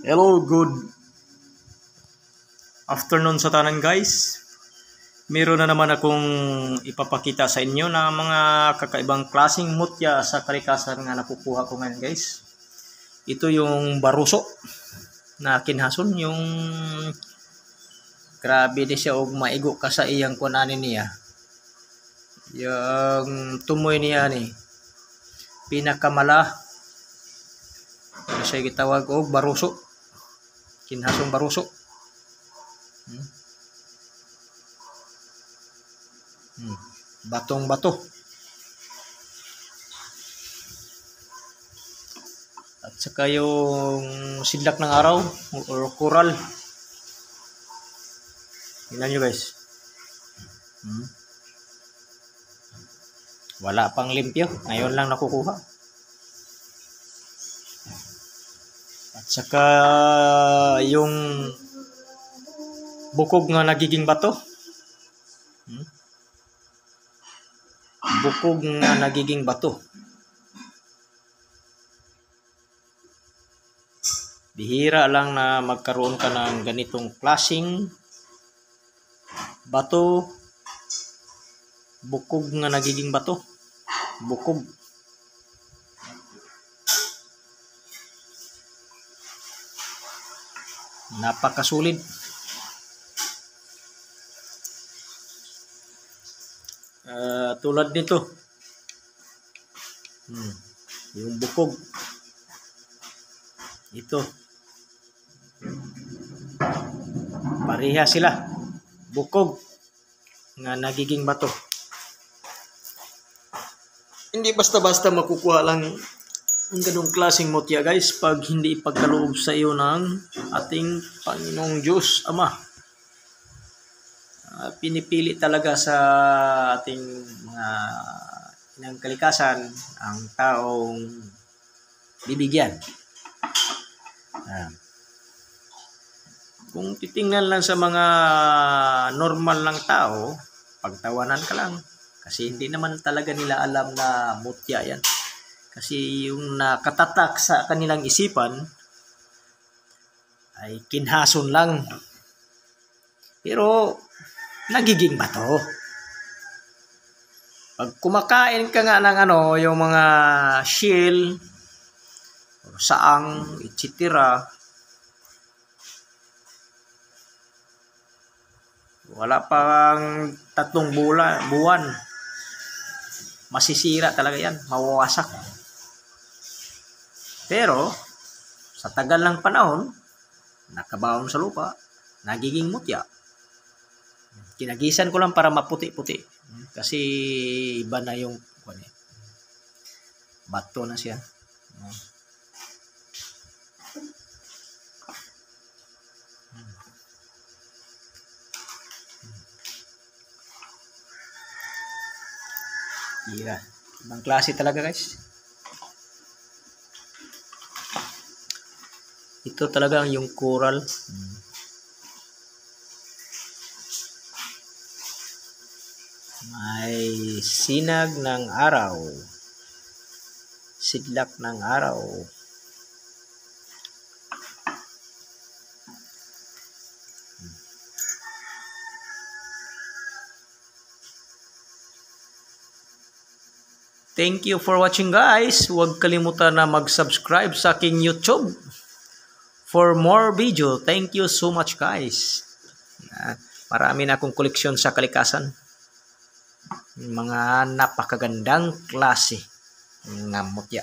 Hello, good afternoon sa tanan guys. Meron na naman akong ipapakita sa inyo na mga kakaibang klaseng mutya sa kalikasan nga nakukuha ko ngayon guys. Ito yung baruso na kinhason, yung grabe di siya og maigo ka sa iyang kunanin niya. Yung tumoy niya ni pinakamala siya gitawag og baruso. Kinhasong baruso. Batong bato. At saka yung sidlak ng araw or coral. Tingnan nyo guys. Wala pang limpyo. Ngayon lang nakukuha. At saka yung bukog nga nagiging bato. Bukog nga nagiging bato. Bihira lang na magkaroon ka ng ganitong klaseng bato. Bukog nga nagiging bato. Bukog. Napakasulid. Tulad nito. Yung bukog. Ito. Pareha sila. Bukog nga nagiging bato. Hindi basta-basta makukuha lang ang ganong klaseng mutya guys pag hindi ipagkaloob sa iyo ng ating Panginoong Diyos Ama. Pinipili talaga sa ating mga inang kalikasan ang taong bibigyan. Kung titingnan lang sa mga normal lang tao, pagtawanan ka lang. Kasi hindi naman talaga nila alam na mutya yan. Kasi yung nakatatak sa kanilang isipan ay kinhason lang. Pero nagiging bato. Pag kumakain ka nga ng yung mga shell, saang, etc. Wala pang 3 buwan. Masisira talaga yan, mawawasak. Pero sa tagal ng panahon, nakabaon sa lupa, nagiging mutya. Kinagisan ko lang para maputi-puti. Kasi iba na yung bato na siya. Yeah. Ibang klase talaga guys. Ito talaga yung coral. May sinag ng araw. Sidlak ng araw. Thank you for watching guys. Huwag kalimutan na mag-subscribe sa aking YouTube for more video. Thank you so much guys. Marami na akong koleksyon sa kalikasan. Mga napakagandang klase ng mutya.